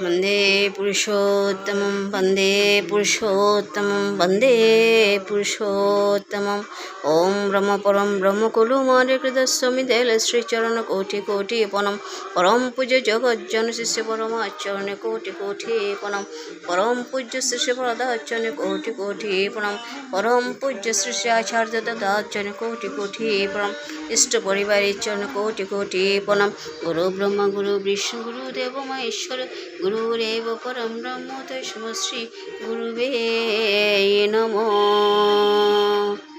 वन्दे पुरुषोत्तमं वन्दे पुरुषोत्तमं वन्दे पुरुषोत्तमम् ॐ ब्रह्म परं ब्रह्म कुलुमारे कृतस्वामी देल श्रीचरण कोटि कोटि पनम परम पूज्य जगज्जन शिष्य परमाचरण कोटि कोटि पनम परम पूज्य शिष्य प्रदाचरण कोटि कोटि पनम परम पूज्य श्री आचार्य दत्ताचरण कोटि कोटि पनम इष्ट परिवार चरण कोटि कोटि पनम गुरु ब्रह्मा गुरु विष्णु गुरु देव महेश्वर गुरुरेव परम ब्रह्म तस्मै श्री गुरुवे नमः।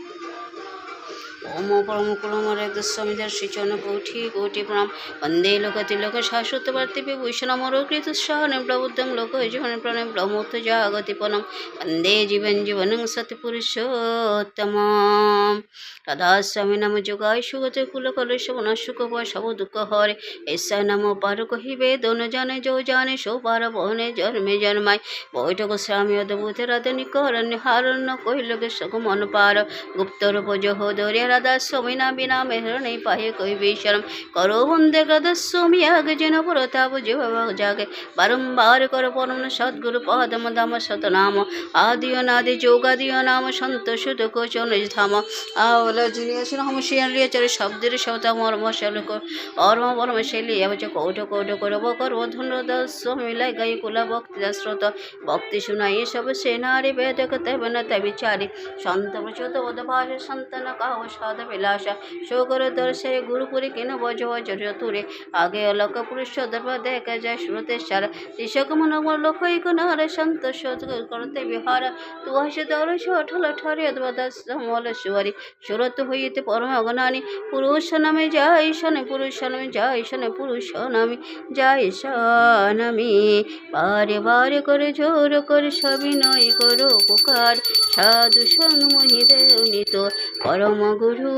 ओम परम कुलमरे गोस्वामी श्रीचरण कोटि कोटि प्रणाम वंदे लोकतिलक शाश्वत भारती विभूषण कृत शाहन प्रबुद्धं लोक जीवन प्रणय ब्रह्मोत्थ जागति पनम वंदे जीवन जीवन सत्य पुरुषोत्तम राधा स्वामी नाम जोगाय सुगत कुल कलश वनशुक सब दुख हरे ऐसा नाम पार कहिबे दोन जाने जो जाने सो पार बहने जन्मे जन्माय बैठक स्वामी अद्भुत राधा निकरण्य हारण्य कहिलगे सग मन पार गुप्त रूप जह दौरे राधा स्वामी ना बिना मेहर नहीं पाए कोई भी शर्म करो वंदे राधा स्वामी आगे जन परताप जीव जागे बारंबार करो परम सद्गुरु पदम धाम सतनाम आदि अनादि जोगादि नाम संत सुध को चौन धाम आवला जिनियस हम शियरिय चर शब्देर शब्द मर्म शैल को अर्म परम शैली अवच कोट कोट करब कर धन स्वामी लाई गई कुला भक्ति दास्रोत भक्ति सुनाई सब सेनारी वेद कते बन विचारी संत प्रचोद बोध भाषा संतन काव साध विलासा शोकर दर्शे गुरुपुरी किन बज तुरे आगे अलक पुरुष दर्भ देखा जाए श्रोते सार ऋषक मन लोक नार संत शोध करते विहार तु हसे दर ठल ठरे अद्भुत समल सुवरी सुरत हईते परम अगनानी पुरुष नामे जाय शने पुरुष नामे जाय शने पुरुष नामे जाय नामी बारे बारे करे जोर कर सबिनय करो पुकार साधु संग मोहि देवनीत परम गुरु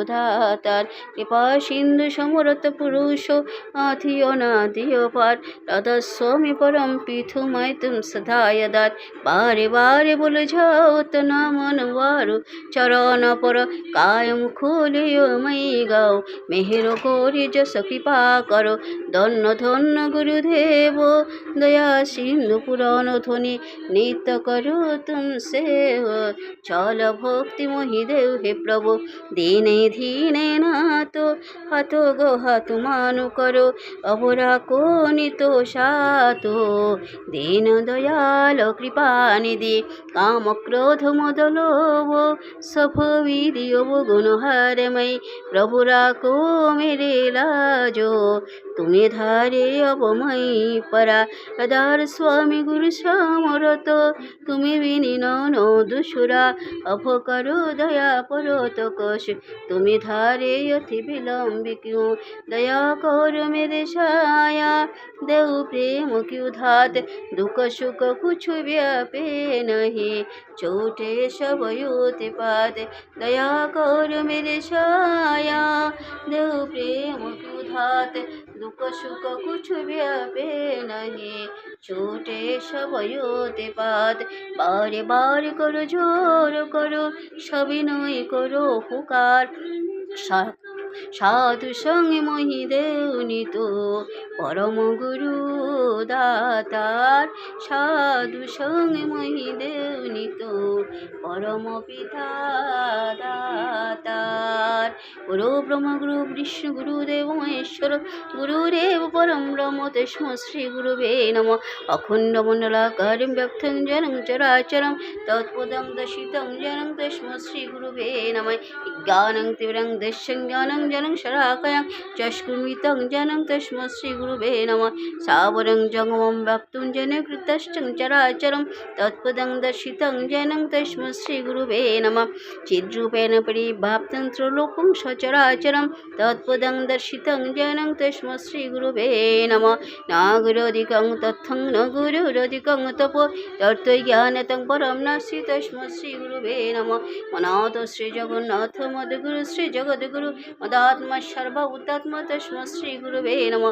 दातार कृपा सिंधु समरत पुरुष आधियो नाधियो पार राधा स्वामी परम पीठु माय तुम सदा यदार बारे बारे बोले जाओ तना मन वारु चरण पर कायम खोलियो मई गाओ मेहर कोरि जस कृपा करो धन्य धन्य गुरुदेव दया सिंधु पुराण ध्वनि नित्य करो तुम से चल भक्ति मोहि देव हे प्रभु दीने धीने नातो हाथो गो हाथ मानु करो अबरा को नितो सातो दीन दयाल कृपा निधि काम क्रोध मद लोभ सब विधियो गुण हारे मई प्रभु राको मेरे लाजो तुम्हें धारे अब मई परा अदार स्वामी गुरु समरत तुम्हें विनीन नो दुसुरा अभ करो दया परो तो कोश तुम्हें धारे अति विलम्ब क्यों दया कर मेरे छाया देव प्रेम क्यों धात दुख सुख कुछ व्यापे नहीं छोटे सब युति पात दया कर मेरे छाया देव प्रेम क्यों धात दुख सुख कुछ व्यापे नहीं छोटे सब युति पात बारे बारे करो जोर करो सबिनय करो पुकार साधु संग मोहि देवनीत परम गुरु दातार साधु संग मोहि देवनीत परम पिता दातार गुरु ब्रह्म गुरु विष्णु गुरुदेव महेश्वर गुरुरेव परम ब्रह्म तस्मै श्री गुरुवे नमः अखंड मंडलाकारं व्याप्तं जनं चराचरं तत्पदं दर्शितं जनं तस्मै श्री गुरुवे नमः ज्ञानं तीव्रं दर्शनं ज्ञानं जनं शराकयं चष्कुर्मितं जनं तस्मै श्री गुरुवे नमः सावरं जंगमं व्याप्तं जने कृतश्चं चराचरं तत्पदं दर्शितं जनं तस्मै श्री गुरुवे नमः चिद्रूपेण परिभाप्तं त्रिलोकं सचराचरं तत्पदं दर्शितं जनं तस्मै श्री गुरुवे नमः नागुरोधिकं तत्थं न गुरुरोधिकं तपो तत्त्वज्ञानतं परं नास्ति तस्मै श्री गुरुवे नमः मनाथ श्री जगन्नाथ मद्गुरु श्री जगद्गुरु मदात्मा सर्वभूतात्मा तस्मै श्री गुरुवे नमः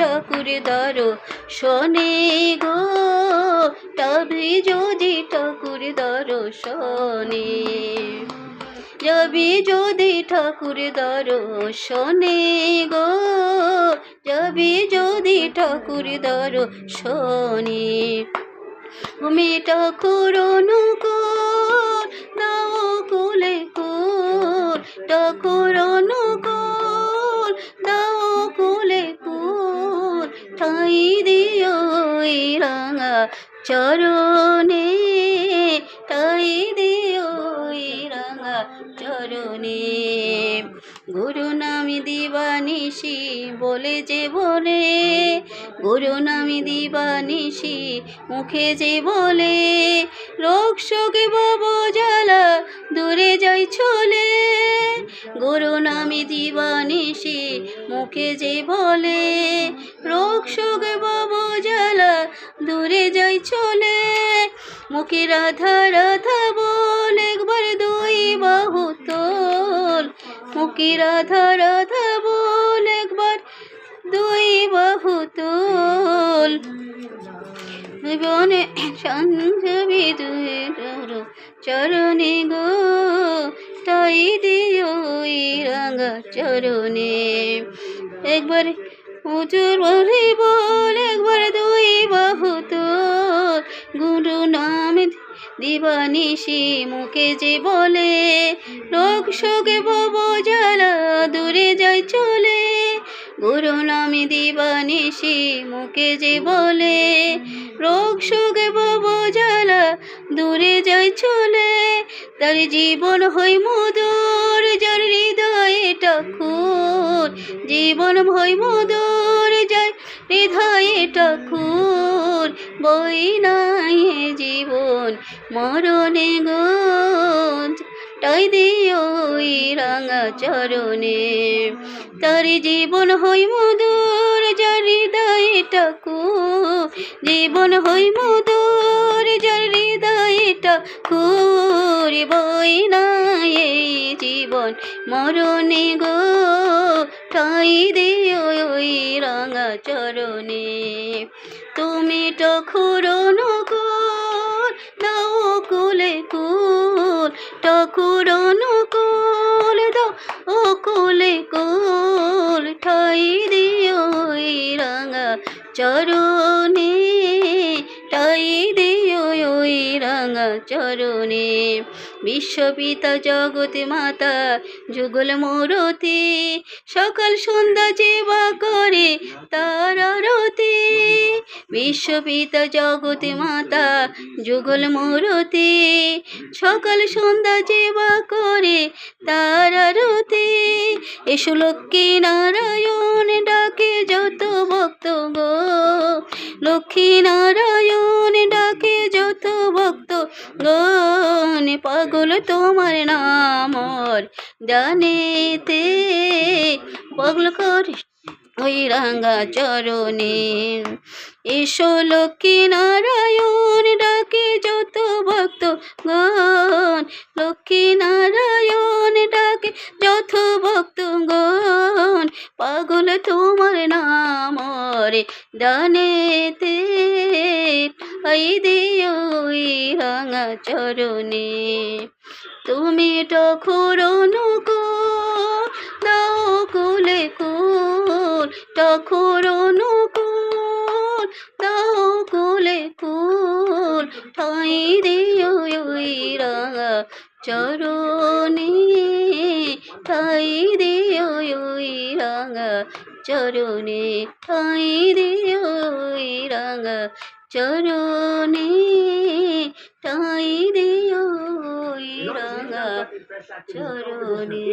ঠাকুর দর্শনে গো, যাবি যদি ঠাকুর দর্শনে, যাবি যদি ঠাকুর দর্শনে গো, যাবি যদি ঠাকুর দর্শনে। তুমি ঠাকুর অনুকূল দাও কুলে কুল, ঠাকুর অনুকূল দাও কুলে কুল, ঠাই দিও এই রাঙা চরণে, ঠাই দিও এই রাঙা চরণে। গুরু নামি দিবানিশি বলে যে বলে, গুরু নামি দিবানিশি মুখে যে বলে, রোগ শোকে ভব জ্বালা দূরে যাই চলে। গুরু নামি দিবানিশি মুখে যে বলে, রোগ শোকে ভব জ্বালা দূরে যাই চলে। মুখে রাধা রাধা বল একবার দুই বাহু তোল, মুখে রাধা রাধা বল একবার দুই বাহু তোল। বনে সঞ্জবি দুই চরণে গো, তাই দিও এই রাঙা চরণে। একবার উঁচুর বলে বল একবার দুই বাহু তোল, গুরু নাম দিবানিশি মুখে যে বলে, রোগ শোকে ভব জ্বালা দূরে যায় চলে। গুরু নামে দিবানিশি মুখে যে বলে, রোগ শোকে ভব জ্বালা দূরে যায় চলে। তার জীবন হয় মধুর যার হৃদয়ে ঠাকুর, জীবন হয় মধুর যার হৃদয়ে ঠাকুর। বই নাই জীবন মরণে গো, তাই দিও এই রাঙা চরণে। তার জীবন হই মধুর যার হৃদয়ে ঠাকুর, জীবন হই মধুর যার হৃদয়ে ঠাকুর। বই নাই এই জীবন মরণে গো, ঠাই দিও ওই রাঙা চরণে। তুমি ঠাকুর অনুকূল দাও কুলে কুল, ঠাকুর অনুকূল দাও ও কুলে কুল, ঠাই দিও এই রাঙা চরণে, ঠাই দিও ওই রাঙা চরণে। বিশ্বপিতা জগৎ মাতা যুগল মূরতি, সকাল সন্ধ্যা সেবা করে তার আরতি। বিশ্বপিতা জগৎ মাতা যুগল মূরতি, সকাল সন্ধ্যা সেবা করে তার আরতি। এসো লক্ষ্মী নারায়ণ ডাকে যত ভক্ত গো, লক্ষ্মী নারায়ণ ডাকে যত ভক্ত গণ। পাগল তোমার নাম জানেতে, পাগল করে ওই রাঙা চরণে। এসো লক্ষ্মী নারায়ণ ডাকে যত ভক্ত গণ, লক্ষ্মী নারায়ণ ডাকে যত ভক্ত গণ। পাগল তোমার নাম জানেতে, আই দিও ওই রাঙা চরণে। তুমি ঠাকুর অনুকূল দাও কুলে কুল, ঠাকুর অনুকূল দাও কুলে কুল, ঠাই দিও ওই রাঙা চরণে, ঠাই দিও ওই রাঙা চরণে, ঠাই দিও ওই রাঙা চরণে, ঠাই দিও ওই রাঙা চরণে।